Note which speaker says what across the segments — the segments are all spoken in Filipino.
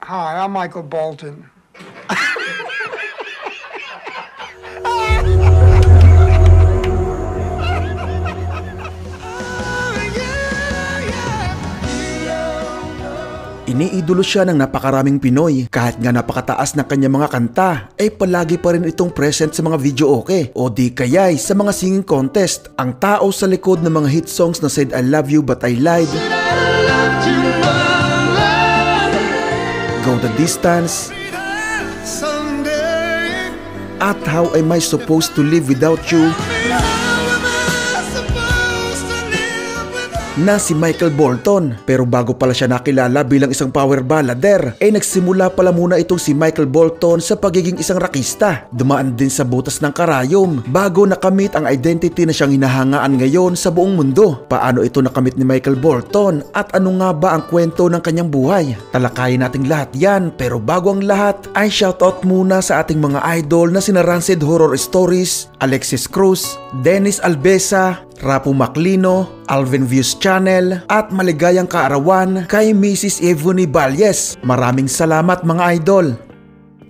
Speaker 1: Hi, I'm Michael Bolton.
Speaker 2: Iniidolo siya ng napakaraming Pinoy. Kahit nga napakataas ng kanyang mga kanta, ay palagi pa rin itong present sa mga videoke o di kaya'y sa mga singing contest. Ang tao sa likod ng mga hit songs na Said I Love You But I Lied, Go the Distance, at How Am I Supposed to Live Without You, na si Michael Bolton. Pero bago pala siya nakilala bilang isang power ballader, ay nagsimula pala muna itong si Michael Bolton sa pagiging isang rockista. Dumaan din sa butas ng karayom bago nakamit ang identity na siyang hinahangaan ngayon sa buong mundo. Paano ito nakamit ni Michael Bolton at ano nga ba ang kwento ng kanyang buhay? Talakayin nating lahat yan, pero bago ang lahat ay shoutout muna sa ating mga idol na sina Rancid Horror Stories, Alexis Cruz, Dennis Albesa, Rapo Maclino, Alvin Views Channel, at maligayang kaarawan kay Mrs. Evony Valles. Maraming salamat mga idol.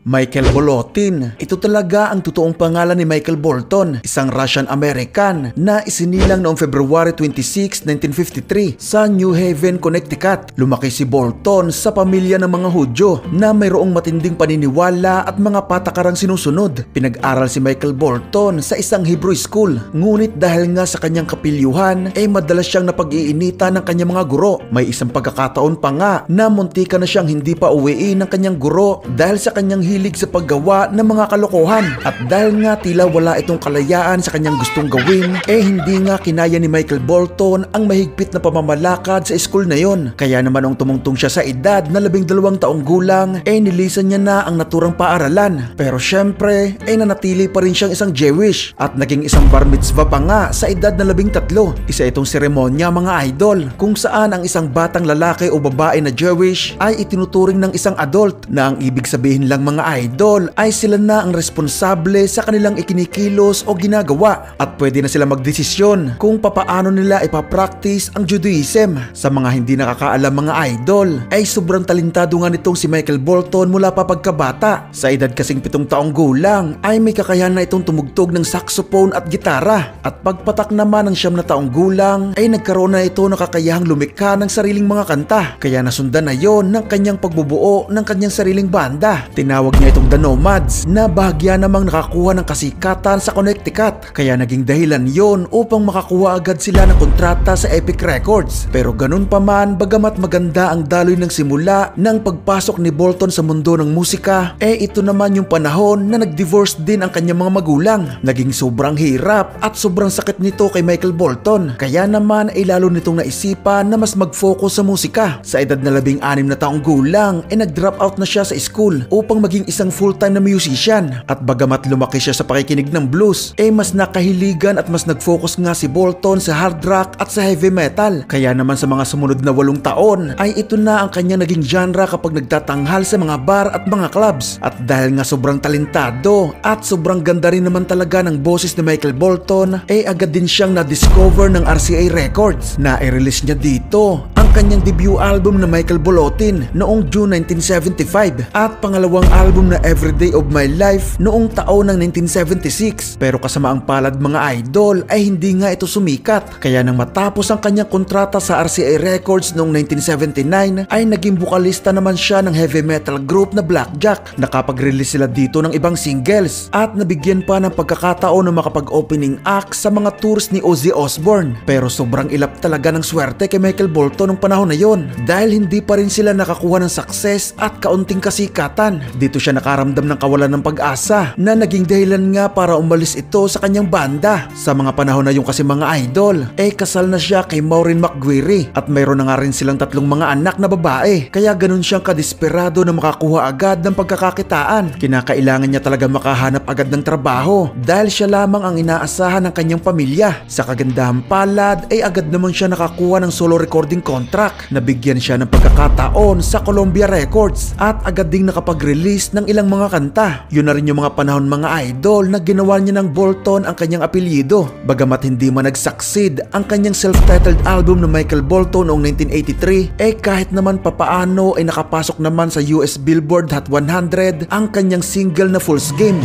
Speaker 2: Michael Bolotin. Ito talaga ang totoong pangalan ni Michael Bolton, isang Russian-American na isinilang noong February 26, 1953 sa New Haven, Connecticut. Lumaki si Bolton sa pamilya ng mga Hudyo na mayroong matinding paniniwala at mga patakarang sinusunod. Pinag-aral si Michael Bolton sa isang Hebrew school, ngunit dahil nga sa kanyang kapilyuhan ay madalas siyang napag-iinita ng kanyang mga guro. May isang pagkakataon pa nga na muntika na siyang hindi pa uwiin ng kanyang guro dahil sa kanyang hilig sa paggawa ng mga kalokohan, at dahil nga tila wala itong kalayaan sa kanyang gustong gawin, hindi nga kinaya ni Michael Bolton ang mahigpit na pamamalakad sa school na yon. Kaya naman nung tumungtong siya sa edad na 12 taong gulang, nilisan niya na ang naturang paaralan. Pero syempre nanatili pa rin siyang isang Jewish at naging isang bar mitzvah pa nga sa edad na 13. Isa itong seremonya mga idol kung saan ang isang batang lalaki o babae na Jewish ay itinuturing ng isang adult, na ang ibig sabihin lang mga idol ay sila na ang responsable sa kanilang ikinikilos o ginagawa, at pwede na sila magdesisyon kung papaano nila ipapractice ang Judaism. Sa mga hindi nakakaalam mga idol, ay sobrang talentado nga nitong si Michael Bolton mula pa pagkabata. Sa edad kasing 7 taong gulang ay may kakayahan na itong tumugtog ng saxophone at gitara, at pagpatak naman ng 9 na taong gulang ay nagkaroon na ito ng kakayahang lumikha ng sariling mga kanta, kaya nasundan na yon ng kanyang pagbubuo ng kanyang sariling banda. Tinawag niya itong The Nomads, na bahagya namang nakakuha ng kasikatan sa Connecticut, kaya naging dahilan yon upang makakuha agad sila ng kontrata sa Epic Records. Pero ganun pa man, bagamat maganda ang daloy ng simula ng pagpasok ni Bolton sa mundo ng musika, ito naman yung panahon na nag-divorce din ang kanyang mga magulang. Naging sobrang hirap at sobrang sakit nito kay Michael Bolton, kaya naman lalo nitong naisipan na mas mag-focus sa musika. Sa edad na 16 na taong gulang nag-drop out na siya sa school upang maging isang full-time na musician, at bagamat lumaki siya sa pakikinig ng blues, mas nakahiligan at mas nag-focus nga si Bolton sa hard rock at sa heavy metal. Kaya naman sa mga sumunod na 8 taon ay ito na ang kanya naging genre kapag nagtatanghal sa mga bar at mga clubs. At dahil nga sobrang talentado at sobrang ganda rin naman talaga ng boses ni Michael Bolton, agad din siyang na-discover ng RCA Records, na i-release niya dito ang kanyang debut album na Michael Bolotin noong June 1975 at pangalawang album na Everyday of My Life noong taon ng 1976. Pero kasama ang palad mga idol ay hindi nga ito sumikat, kaya nang matapos ang kanyang kontrata sa RCA Records noong 1979 ay naging bukalista naman siya ng heavy metal group na Blackjack. Nakapag-release sila dito ng ibang singles at nabigyan pa ng pagkakataon na makapag-opening act sa mga tours ni Ozzy Osbourne. Pero sobrang ilap talaga ng swerte kay Michael Bolton nung panahon na yon, dahil hindi pa rin sila nakakuha ng success at kaunting kasikatan. Dito siya nakaramdam ng kawalan ng pag-asa, na naging dahilan nga para umalis ito sa kanyang banda. Sa mga panahon na yung kasi mga idol, kasal na siya kay Maureen McGuire at mayroon na nga rin silang 3 mga anak na babae, kaya ganun siyang kadesperado na makakuha agad ng pagkakakitaan. Kinakailangan niya talaga makahanap agad ng trabaho dahil siya lamang ang inaasahan ng kanyang pamilya. Sa kagandahan palad agad naman siya nakakuha ng solo recording contract. Nabigyan siya ng pagkakataon sa Columbia Records at agad ding nakapag-release pag-release ng ilang mga kanta. Yun na rin yung mga panahon mga idol na ginawa niya ng Bolton ang kanyang apelyido. Bagamat hindi man nag-succeed ang kanyang self-titled album ng Michael Bolton noong 1983, kahit naman papaano ay nakapasok naman sa US Billboard Hot 100 ang kanyang single na Fool's Game.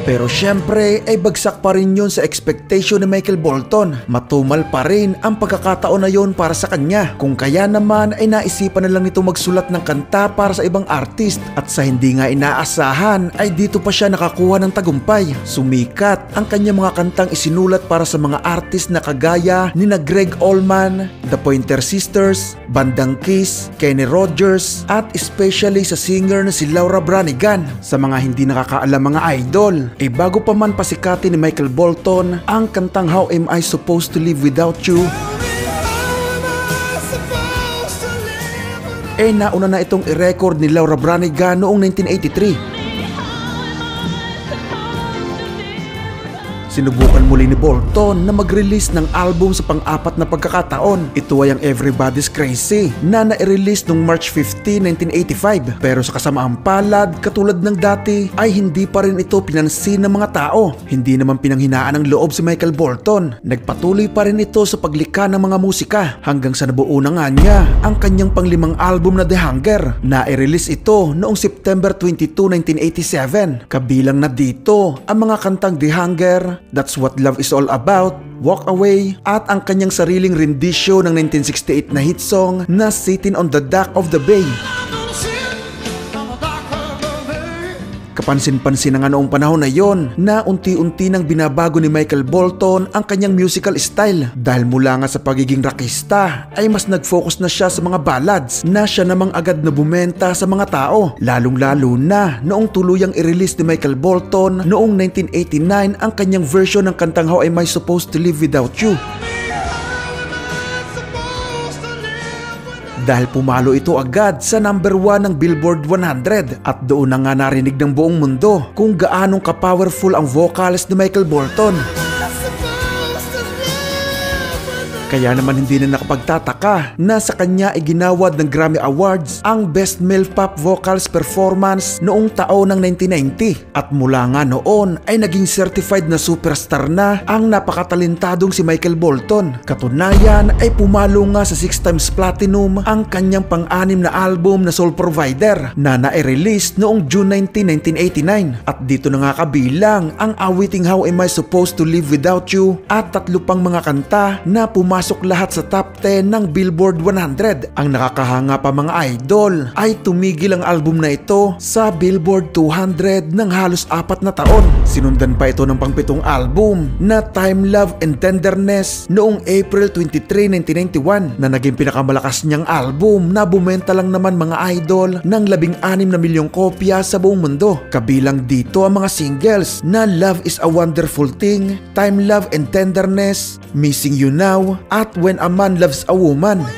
Speaker 2: Pero syempre ay bagsak pa rin yun sa expectation ni Michael Bolton. Matumal pa rin ang pagkakataon na yun para sa kanya. Kung kaya naman ay naisipan na lang nito magsulat ng kanta para sa ibang artist, at sa hindi nga inaasahan ay dito pa siya nakakuha ng tagumpay. Sumikat ang kanyang mga kantang isinulat para sa mga artist na kagaya ni na Greg Allman, The Pointer Sisters, Bandang Kiss, Kenny Rogers, at especially sa singer na si Laura Branigan. Sa mga hindi nakakaalam mga idol, bago pa man pasikatin ni Michael Bolton ang kantang How Am I Supposed to Live Without You, nauna na itong i-record ni Laura Branigan noong 1983. Sinubukan muli ni Bolton na mag-release ng album sa pang-apat na pagkakataon. Ito ay ang Everybody's Crazy na na-release noong March 15, 1985. Pero sa kasamaang palad, katulad ng dati, ay hindi pa rin ito pinansin ng mga tao. Hindi naman pinanghinaan ng loob si Michael Bolton. Nagpatuloy pa rin ito sa paglikha ng mga musika hanggang sa nabuo na nga niya ang kanyang panglimang album na The Hunger. Na-release ito noong September 22, 1987. Kabilang na dito ang mga kantang The Hunger, That's What Love Is All About, Walk Away, at ang kanyang sariling rendition ng 1968 na hit song na Sitting on the Dock of the Bay. Kapansin-pansin na nga noong panahon na yon na unti-unti nang binabago ni Michael Bolton ang kanyang musical style. Dahil mula nga sa pagiging rockista ay mas nag-focus na siya sa mga ballads na siya namang agad na bumenta sa mga tao. Lalong-lalo na noong tuluyang i-release ni Michael Bolton noong 1989 ang kanyang version ng kantang How Am I Supposed to Live Without You. Dahil pumalo ito agad sa number 1 ng Billboard 100, at doon na nga narinig ng buong mundo kung gaanong ka-powerful ang vocals ni Michael Bolton. Kaya naman hindi na nakapagtataka na sa kanya ay ginawad ng Grammy Awards ang Best Male Pop Vocals Performance noong taon ng 1990. At mula nga noon ay naging certified na superstar na ang napakatalentadong si Michael Bolton. Katunayan ay pumalo nga sa 6 times platinum ang kanyang pang-anim na album na Soul Provider na na-release noong June 19, 1989. At dito na nga kabilang ang awiting How Am I Supposed to Live Without You at 3 pang mga kanta na pumasok lahat sa top 10 ng Billboard 100. Ang nakakahanga pa mga idol ay tumigil ang album na ito sa Billboard 200 ng halos 4 na taon. Sinundan pa ito ng pang-7 album na Time, Love and Tenderness noong April 23, 1991 na naging pinakamalakas niyang album na bumenta lang naman mga idol ng 16 na milyong kopya sa buong mundo. Kabilang dito ang mga singles na Love is a Wonderful Thing, Time, Love and Tenderness, Missing You Now, at When a Man Loves a Woman.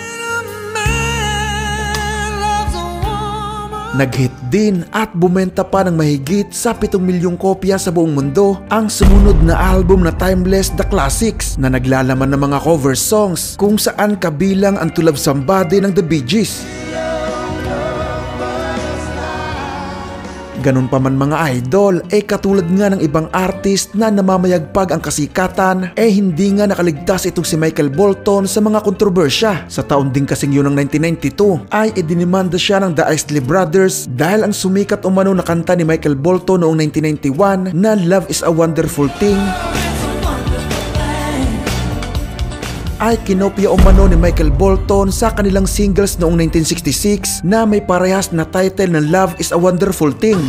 Speaker 2: Nag-hit din at bumenta pa ng mahigit sa 7 milyong kopya sa buong mundo ang sumunod na album na Timeless The Classics na naglalaman ng mga cover songs kung saan kabilang ang To Love Somebody ng The Bee Gees. Ganun pa man mga idol, katulad nga ng ibang artist na namamayagpag ang kasikatan, hindi nga nakaligtas itong si Michael Bolton sa mga kontrobersya. Sa taon din kasing yun ng 1992 ay idinimanda siya ng The Isley Brothers dahil ang sumikat umano na kanta ni Michael Bolton noong 1991 na Love is a Wonderful Thing ay kinopya umano ni Michael Bolton sa kanilang singles noong 1966 na may parehas na title na Love is a Wonderful Thing.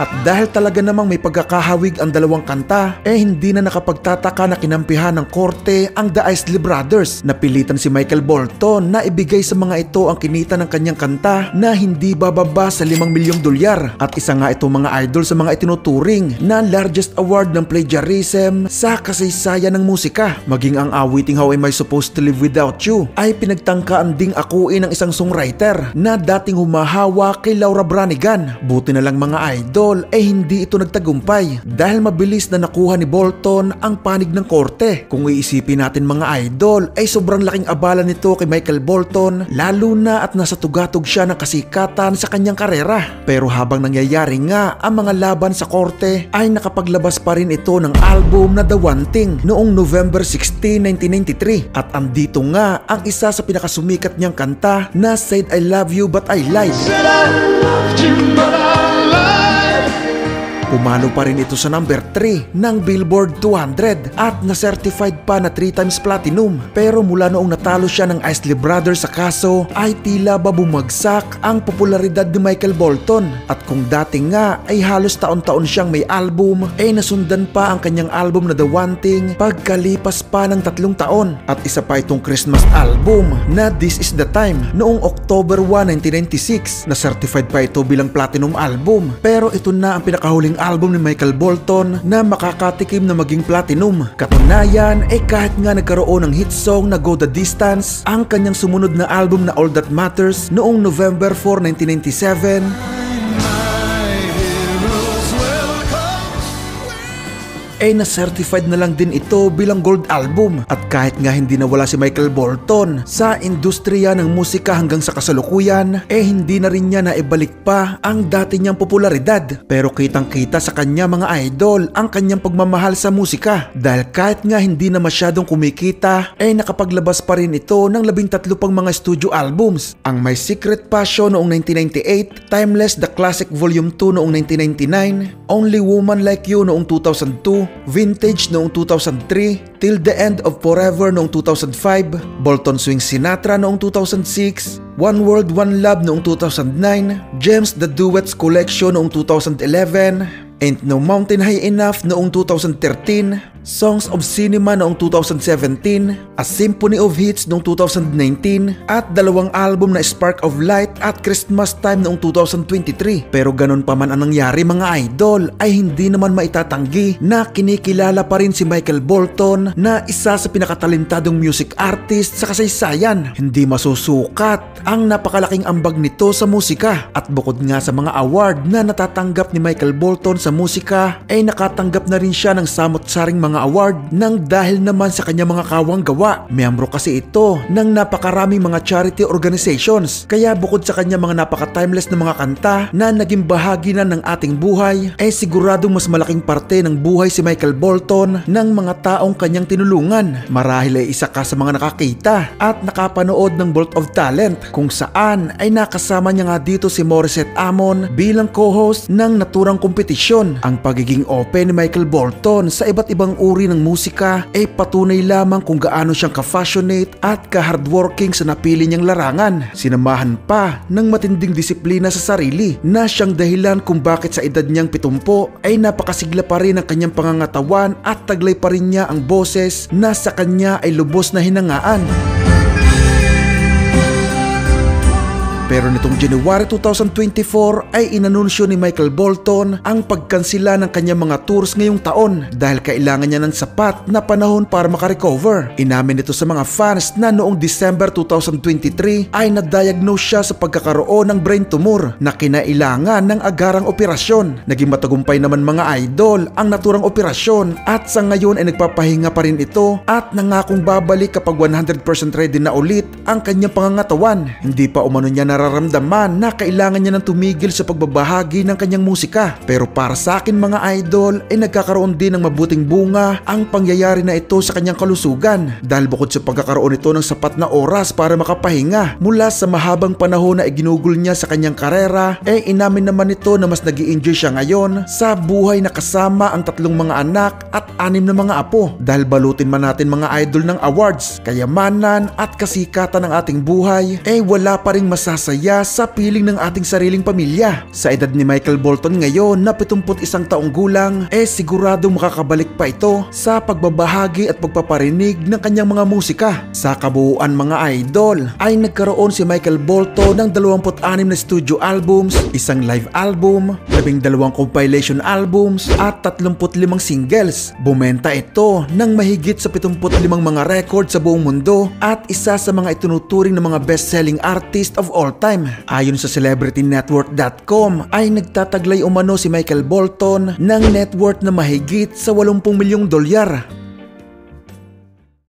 Speaker 2: At dahil talaga namang may pagkakahawig ang dalawang kanta, hindi na nakapagtataka na kinampihan ng korte ang The Isley Brothers. Napilitan si Michael Bolton na ibigay sa mga ito ang kinita ng kanyang kanta na hindi bababa sa 5 milyong dolyar. At isa nga ito mga idol sa mga itinuturing na largest award ng plagiarism sa kasaysayan ng musika. Maging ang awiting How Am I Supposed to Live Without You ay pinagtangkaan ding akuin ng isang songwriter na dating humahawa kay Laura Branigan. Buti na lang mga idol idol ay hindi ito nagtagumpay dahil mabilis na nakuha ni Bolton ang panig ng korte. Kung iisipin natin mga idol ay sobrang laking abala nito kay Michael Bolton lalo na at nasa tugatog siya ng kasikatan sa kanyang karera. Pero habang nangyayari nga ang mga laban sa korte ay nakapaglabas pa rin ito ng album na The One Thing noong November 16, 1993 at andito nga ang isa sa pinakasumikat niyang kanta na Said I Love You But I Lied. Pumalo pa rin ito sa number 3 ng Billboard 200 at na-certified pa na 3 times platinum. Pero mula noong natalo siya ng Isley Brothers sa kaso ay tila ba bumagsak ang popularidad ni Michael Bolton. At kung dati nga ay halos taon-taon siyang may album ay nasundan pa ang kanyang album na The One Thing pagkalipas pa ng 3 taon. At isa pa itong Christmas album na This Is The Time noong October 1, 1996 na certified pa ito bilang platinum album. Pero ito na ang pinakahuling album ni Michael Bolton na makakatikim na maging platinum. Katunayan ay kahit nga nagkaroon ng hit song na Go The Distance, ang kanyang sumunod na album na All That Matters noong November 4, 1997 ay na-certified na lang din ito bilang gold album. At kahit nga hindi nawala si Michael Bolton sa industriya ng musika hanggang sa kasalukuyan, hindi na rin niya naibalik pa ang dati niyang popularidad. Pero kitang kita sa kanya mga idol ang kanyang pagmamahal sa musika dahil kahit nga hindi na masyadong kumikita nakapaglabas pa rin ito ng 13 pang mga studio albums. Ang My Secret Passion noong 1998, Timeless The Classic Volume 2 noong 1999, Only Woman Like You noong 2002, Vintage noong 2003, Till the End of Forever noong 2005, Bolton Swing Sinatra noong 2006, One World One Love noong 2009, Gems The Duets Collection noong 2011, Ain't No Mountain High Enough noong 2013, Songs of Cinema noong 2017, A Symphony of Hits noong 2019 at 2 album na Spark of Light at Christmas Time noong 2023. Pero ganun pa man ang nangyari mga idol ay hindi naman maitatanggi na kinikilala pa rin si Michael Bolton na isa sa pinakatalentadong music artist sa kasaysayan. Hindi masusukat ang napakalaking ambag nito sa musika at bukod nga sa mga award na natatanggap ni Michael Bolton sa musika ay nakatanggap na rin siya ng samot-saring mga award nang dahil naman sa kanya mga kawang gawa. Miyembro kasi ito ng napakaraming mga charity organizations. Kaya bukod sa kanya mga napaka-timeless na mga kanta na naging bahagi na ng ating buhay, siguradong mas malaking parte ng buhay si Michael Bolton ng mga taong kanyang tinulungan. Marahil ay isa ka sa mga nakakita at nakapanood ng Vault of Talent kung saan ay nakasama niya nga dito si Morissette Amon bilang co-host ng naturang kompetisyon. Ang pagiging open ni Michael Bolton sa iba't ibang uri ng musika ay patunay lamang kung gaano siyang ka-passionate at ka-hardworking sa napili niyang larangan. Sinamahan pa ng matinding disiplina sa sarili na siyang dahilan kung bakit sa edad niyang 70 ay napakasigla pa rin ang kanyang pangangatawan at taglay pa rin niya ang boses na sa kanya ay lubos na hinangaan. Pero nitong January 2024 ay inanunsyo ni Michael Bolton ang pagkansila ng kanyang mga tours ngayong taon dahil kailangan niya ng sapat na panahon para makarecover. Inamin nito sa mga fans na noong December 2023 ay na-diagnose siya sa pagkakaroon ng brain tumor na kinailangan ng agarang operasyon. Naging matagumpay naman mga idol ang naturang operasyon at sa ngayon ay nagpapahinga pa rin ito at nangakong babalik kapag 100% ready na ulit ang kanyang pangangatawan. Hindi pa umano niya nararamdaman na kailangan niya ng tumigil sa pagbabahagi ng kanyang musika. Pero para sa akin mga idol ay nagkakaroon din ng mabuting bunga ang pangyayari na ito sa kanyang kalusugan dahil bukod sa pagkakaroon ito ng sapat na oras para makapahinga mula sa mahabang panahon na iginugol niya sa kanyang karera, inamin naman ito na mas nag-i-enjoy siya ngayon sa buhay na kasama ang 3 mga anak at 6 na mga apo. Dahil balutin man natin mga idol ng awards, kayamanan at kasikatan ng ating buhay wala pa ring masasaya sa piling ng ating sariling pamilya. Sa edad ni Michael Bolton ngayon na 71 taong gulang, siguradong makakabalik pa ito sa pagbabahagi at pagpaparinig ng kanyang mga musika. Sa kabuuan mga idol ay nagkaroon si Michael Bolton ng 26 na studio albums, 1 live album, 12 compilation albums at 35 singles. Bumenta ito ng mahigit sa 75 mga record sa buong mundo at isa sa mga itunuturing ng mga best-selling artist of all all time. Ayon sa CelebrityNetworth.com ay nagtataglay umano si Michael Bolton ng net worth na mahigit sa 80 milyong dolyar.